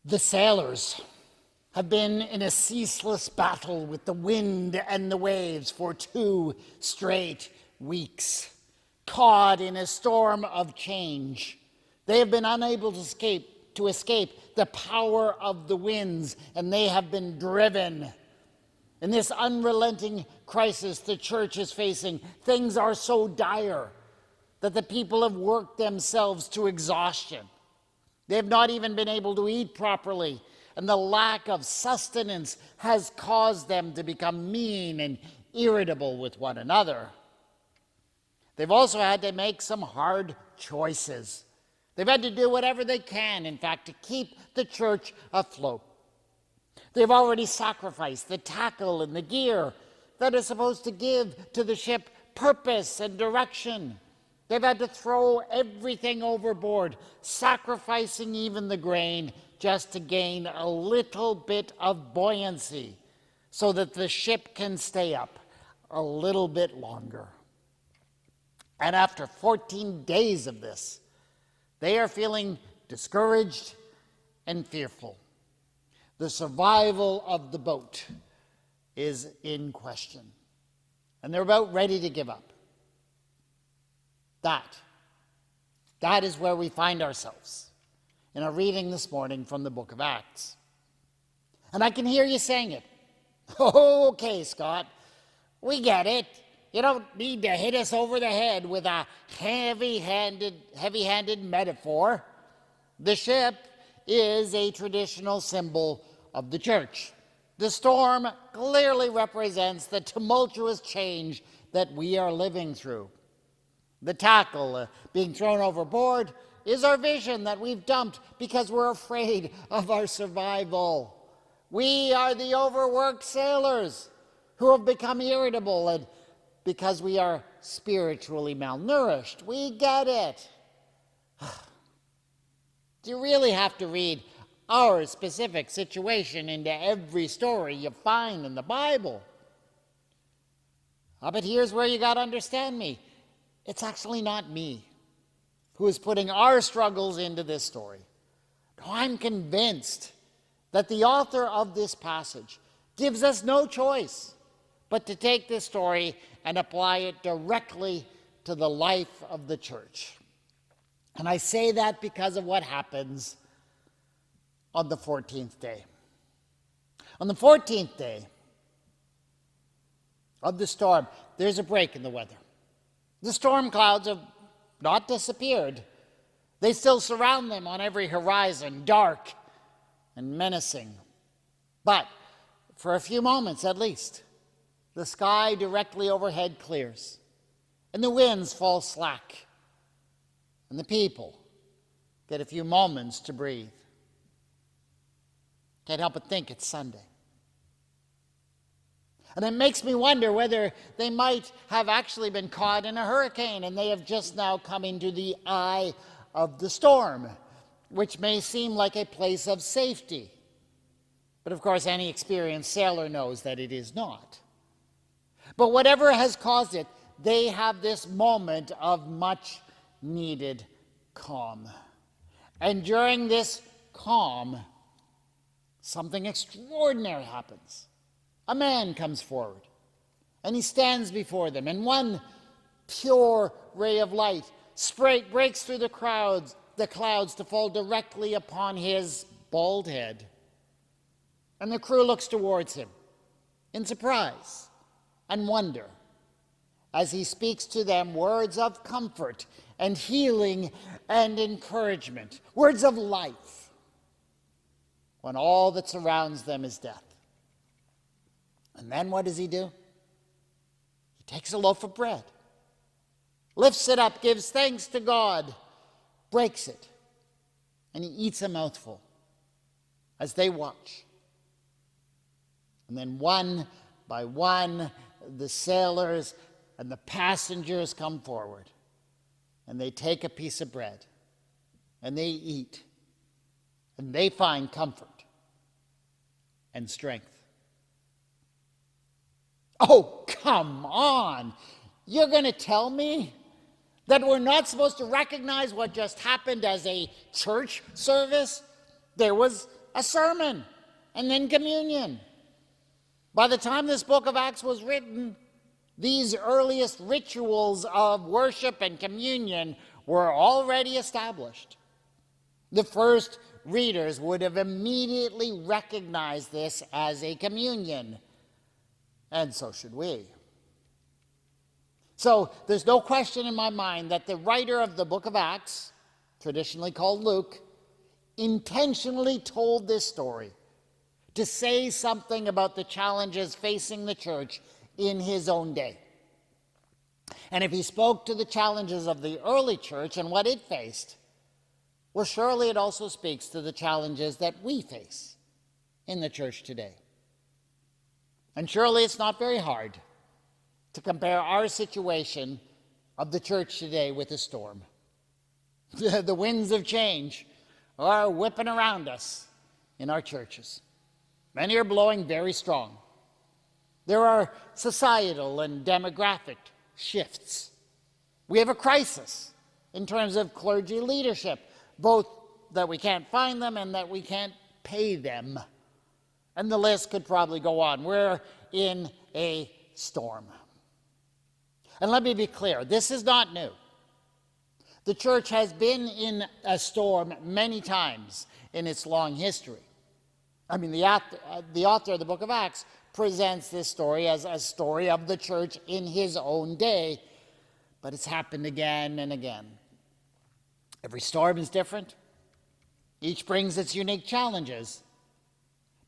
The sailors have been in a ceaseless battle with the wind and the waves for 2 straight weeks, caught in a storm of change. They have been unable to escape the power of the winds, and they have been driven. In this unrelenting crisis the church is facing, things are so dire that the people have worked themselves to exhaustion. They have not even been able to eat properly, and the lack of sustenance has caused them to become mean and irritable with one another. They've also had to make some hard choices. They've had to do whatever they can, in fact, to keep the church afloat. They've already sacrificed the tackle and the gear that are supposed to give to the ship purpose and direction. They've had to throw everything overboard, sacrificing even the grain just to gain a little bit of buoyancy so that the ship can stay up a little bit longer. And after 14 days of this, they are feeling discouraged and fearful. The survival of the boat is in question, and they're about ready to give up. That is where we find ourselves in our reading this morning from the book of Acts. And I can hear you saying it. Oh, okay, Scott, we get it. You don't need to hit us over the head with a heavy-handed metaphor. The ship is a traditional symbol of the church. The storm clearly represents the tumultuous change that we are living through. The tackle being thrown overboard is our vision that we've dumped because we're afraid of our survival. We are the overworked sailors who have become irritable and because we are spiritually malnourished. We get it. Do you really have to read our specific situation into every story you find in the Bible? But here's where you got to understand me. It's actually not me who is putting our struggles into this story. No, I'm convinced that the author of this passage gives us no choice but to take this story and apply it directly to the life of the church. And I say that because of what happens on the 14th day. On the 14th day of the storm, there's a break in the weather. The storm clouds have not disappeared. They still surround them on every horizon, dark and menacing. But for a few moments at least, the sky directly overhead clears, and the winds fall slack, and the people get a few moments to breathe. Can't help but think it's Sunday. And it makes me wonder whether they might have actually been caught in a hurricane and they have just now come into the eye of the storm, which may seem like a place of safety. But of course, any experienced sailor knows that it is not. But whatever has caused it, they have this moment of much needed calm. And during this calm, something extraordinary happens. A man comes forward, and he stands before them, and one pure ray of light breaks through the clouds to fall directly upon his bald head. And the crew looks towards him in surprise and wonder as he speaks to them words of comfort and healing and encouragement, words of life, when all that surrounds them is death. And then what does he do? He takes a loaf of bread, lifts it up, gives thanks to God, breaks it, and he eats a mouthful as they watch. And then one by one, the sailors and the passengers come forward, and they take a piece of bread, and they eat, and they find comfort and strength. Oh, come on. You're going to tell me that we're not supposed to recognize what just happened as a church service? There was a sermon, and then communion. By the time this book of Acts was written, these earliest rituals of worship and communion were already established. The first readers would have immediately recognized this as a communion, and so should we. So there's no question in my mind that the writer of the book of Acts, traditionally called Luke, intentionally told this story to say something about the challenges facing the church in his own day. And if he spoke to the challenges of the early church and what it faced, well, surely it also speaks to the challenges that we face in the church today. And surely it's not very hard to compare our situation of the church today with a storm. The winds of change are whipping around us in our churches. Many are blowing very strong. There are societal and demographic shifts. We have a crisis in terms of clergy leadership, both that we can't find them and that we can't pay them. And the list could probably go on. We're in a storm. And let me be clear, this is not new. The church has been in a storm many times in its long history. I mean, the author of the book of Acts presents this story as a story of the church in his own day, but it's happened again and again. Every storm is different. Each brings its unique challenges.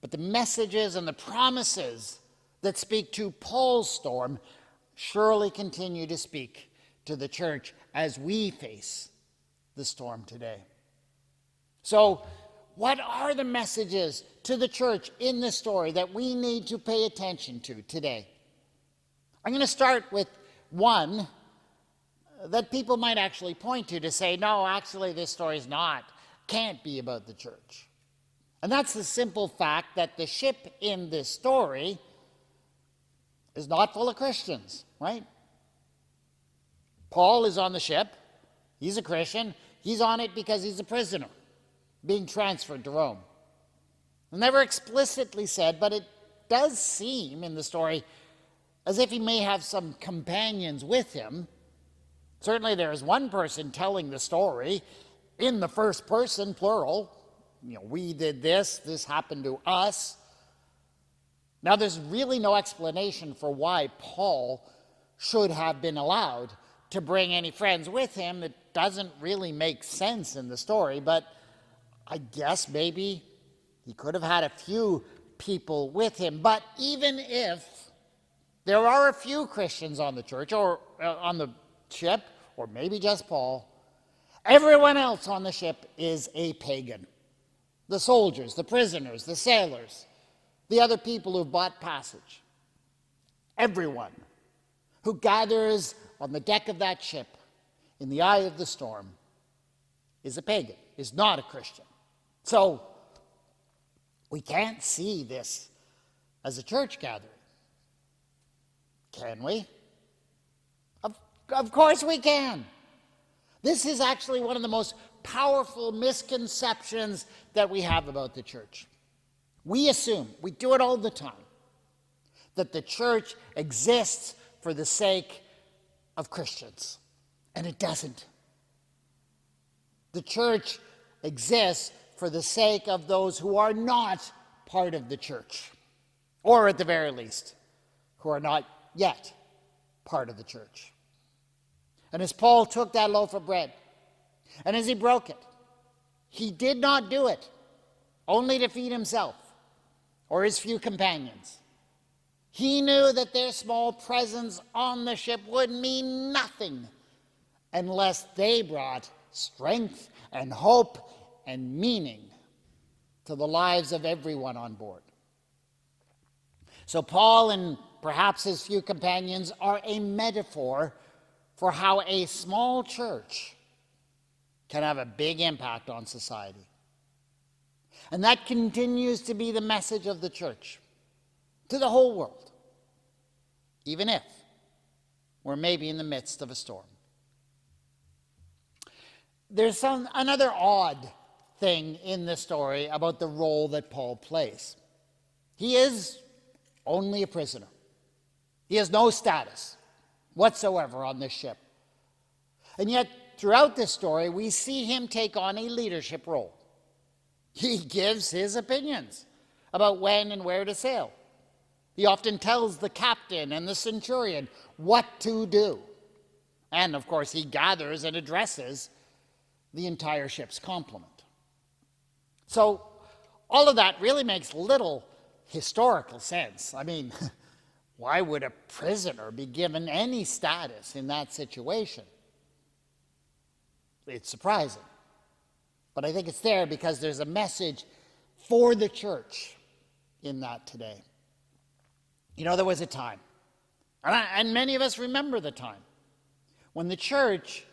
But the messages and the promises that speak to Paul's storm surely continue to speak to the church as we face the storm today. So, what are the messages to the church in this story that we need to pay attention to today? I'm going to start with one that people might actually point to say, no, actually this story can't be about the church. And that's the simple fact that the ship in this story is not full of Christians, right? Paul is on the ship. He's a Christian. He's on it because he's a prisoner being transferred to Rome. Never explicitly said, but it does seem in the story as if he may have some companions with him. Certainly there is one person telling the story in the first person, plural. We did this happened to us. Now, there's really no explanation for why Paul should have been allowed to bring any friends with him. It doesn't really make sense in the story, but I guess maybe he could have had a few people with him. But even if there are a few Christians on the church or on the ship, or maybe just Paul, everyone else on the ship is a pagan. The soldiers, the prisoners, the sailors, the other people who've bought passage. Everyone who gathers on the deck of that ship in the eye of the storm is a pagan, is not a Christian. So we can't see this as a church gathering. Can we? Of course we can. This is actually one of the most powerful misconceptions that we have about the church. We assume, we do it all the time, that the church exists for the sake of Christians. And it doesn't. The church exists for the sake of those who are not part of the church, or at the very least, who are not yet part of the church. And as Paul took that loaf of bread, and as he broke it, he did not do it only to feed himself or his few companions. He knew that their small presence on the ship would mean nothing unless they brought strength and hope and meaning to the lives of everyone on board. So Paul and perhaps his few companions are a metaphor for how a small church can have a big impact on society. And that continues to be the message of the church to the whole world, even if we're maybe in the midst of a storm. There's another odd thing in the story about the role that Paul plays. He is only a prisoner. He has no status whatsoever on this ship. And yet, throughout this story, we see him take on a leadership role. He gives his opinions about when and where to sail. He often tells the captain and the centurion what to do. And, of course, he gathers and addresses the entire ship's complement. So, all of that really makes little historical sense. I mean, why would a prisoner be given any status in that situation? It's surprising. But I think it's there because there's a message for the church in that today. You know, there was a time, and many of us remember the time, when the church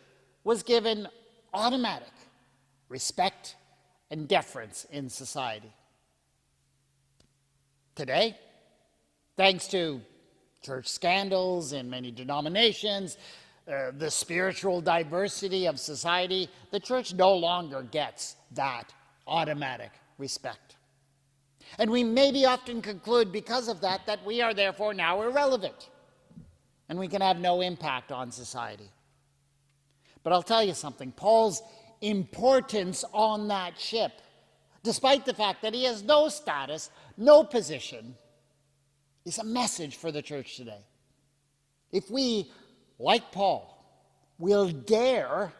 was given automatic respect and deference in society. Today, thanks to church scandals in many denominations, the spiritual diversity of society, the church no longer gets that automatic respect. And we maybe often conclude because of that we are therefore now irrelevant and we can have no impact on society. But I'll tell you something, Paul's importance on that ship, despite the fact that he has no status, no position, is a message for the church today. If we, like Paul, will dare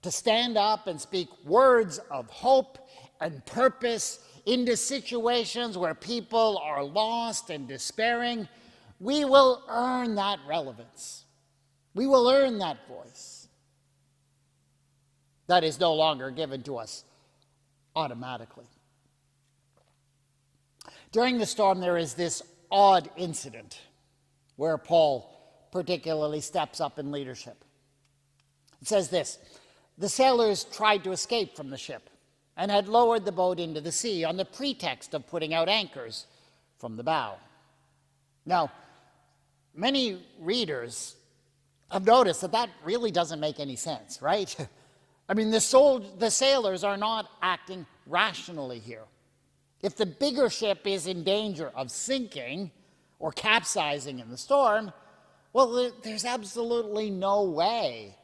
to stand up and speak words of hope and purpose into situations where people are lost and despairing, we will earn that relevance. We will earn that voice. That is no longer given to us automatically. During the storm, there is this odd incident where Paul particularly steps up in leadership. It says this: the sailors tried to escape from the ship and had lowered the boat into the sea on the pretext of putting out anchors from the bow. Now, many readers have noticed that really doesn't make any sense, right? I mean, the sailors are not acting rationally here. If the bigger ship is in danger of sinking or capsizing in the storm, well, there's absolutely no way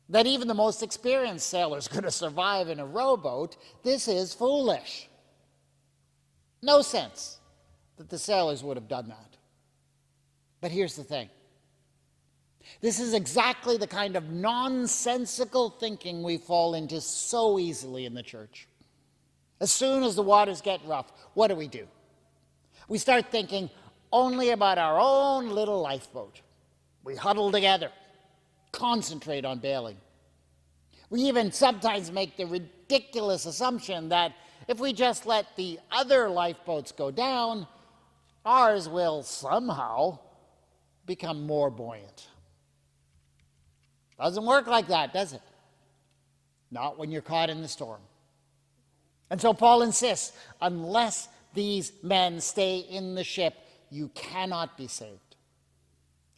that even the most experienced sailor is going to survive in a rowboat. This is foolish. No sense that the sailors would have done that. But here's the thing. This is exactly the kind of nonsensical thinking we fall into so easily in the church. As soon as the waters get rough, what do? We start thinking only about our own little lifeboat. We huddle together, concentrate on bailing. We even sometimes make the ridiculous assumption that if we just let the other lifeboats go down, ours will somehow become more buoyant. Doesn't work like that, does it? Not when you're caught in the storm. And so Paul insists, unless these men stay in the ship, you cannot be saved.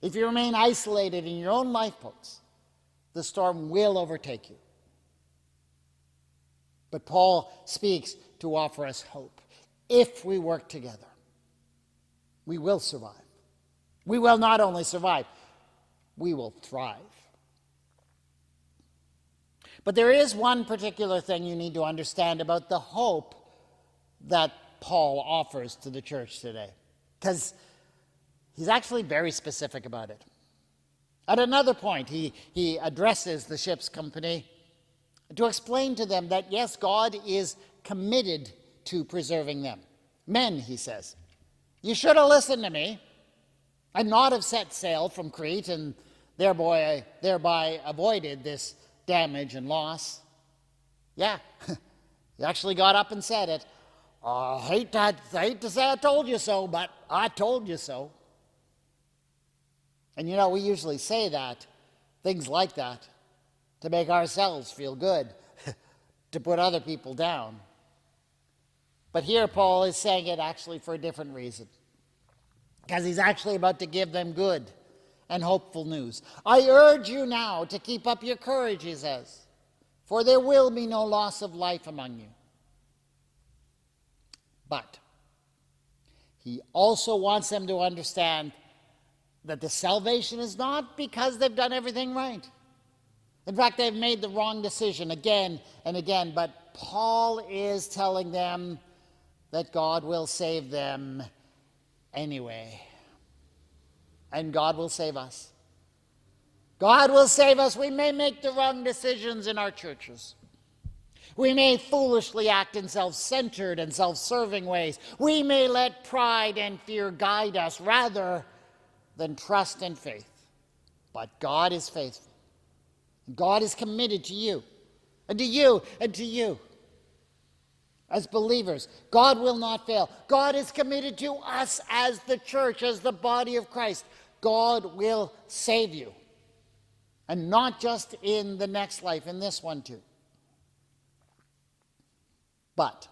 If you remain isolated in your own lifeboats, the storm will overtake you. But Paul speaks to offer us hope. If we work together, we will survive. We will not only survive, we will thrive. But there is one particular thing you need to understand about the hope that Paul offers to the church today, because he's actually very specific about it. At another point, he addresses the ship's company to explain to them that, yes, God is committed to preserving them. Men, he says, you should have listened to me and not have set sail from Crete and thereby avoided this damage and loss. Yeah, he actually got up and said it. I hate to say I told you so, but I told you so. And you know, we usually say that, things like that, to make ourselves feel good, to put other people down. But here Paul is saying it actually for a different reason, because he's actually about to give them good and hopeful news. I urge you now to keep up your courage, he says, for there will be no loss of life among you. But he also wants them to understand that the salvation is not because they've done everything right. In fact, they've made the wrong decision again and again, but Paul is telling them that God will save them anyway. And God will save us. God will save us. We may make the wrong decisions in our churches. We may foolishly act in self-centered and self-serving ways. We may let pride and fear guide us rather than trust and faith. But God is faithful. God is committed to you, and to you, and to you. As believers, God will not fail. God is committed to us as the church, as the body of Christ. God will save you. And not just in the next life, in this one too. But,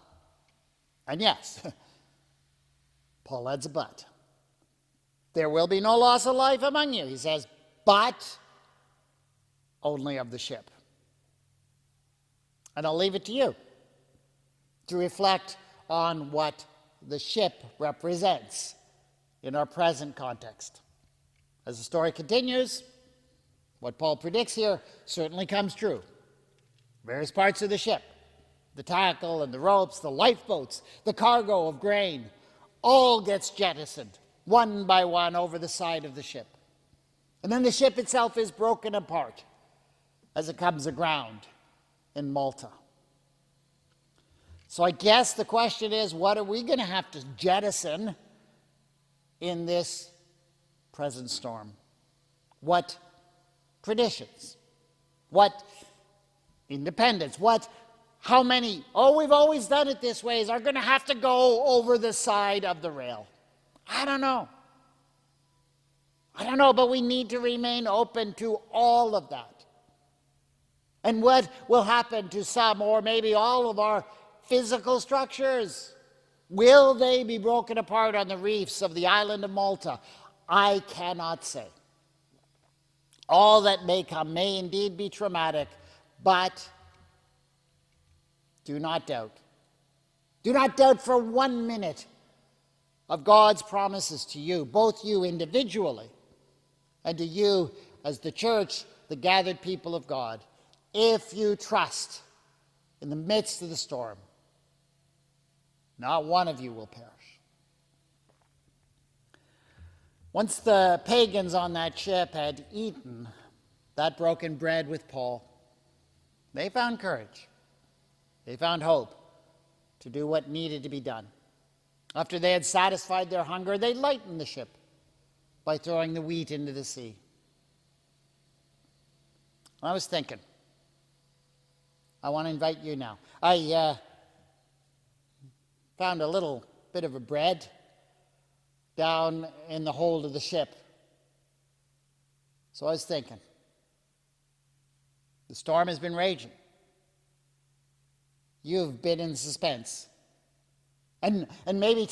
and yes, Paul adds a but. There will be no loss of life among you, he says, but only of the ship. And I'll leave it to you to reflect on what the ship represents in our present context. As the story continues, what Paul predicts here certainly comes true. Various parts of the ship, the tackle and the ropes, the lifeboats, the cargo of grain, all gets jettisoned one by one over the side of the ship. And then the ship itself is broken apart as it comes aground in Malta. So I guess the question is, what are we going to have to jettison in this present storm? What traditions? What independence? How many, we've always done it this way, are going to have to go over the side of the rail? I don't know. But we need to remain open to all of that. And what will happen to some, or maybe all of our physical structures? Will they be broken apart on the reefs of the island of Malta? I cannot say. All that may come may indeed be traumatic, but do not doubt. Do not doubt for 1 minute of God's promises to you, both you individually and to you as the church, the gathered people of God. If you trust in the midst of the storm, not one of you will perish. Once the pagans on that ship had eaten that broken bread with Paul, they found courage. They found hope to do what needed to be done. After they had satisfied their hunger, they lightened the ship by throwing the wheat into the sea. I was thinking, I want to invite you now. I found a little bit of a bread down in the hold of the ship. So I was thinking, the storm has been raging. You've been in suspense. And maybe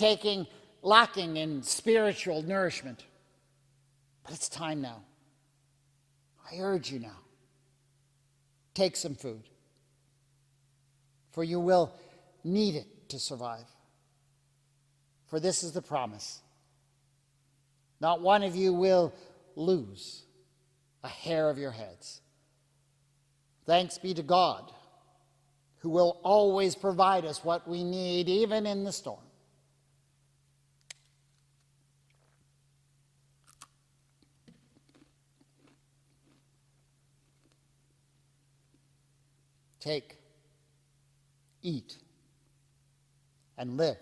lacking in spiritual nourishment. But it's time now. I urge you now. Take some food. For you will need it to survive. For this is the promise. Not one of you will lose a hair of your heads. Thanks be to God, who will always provide us what we need, even in the storm. Take, eat, and live.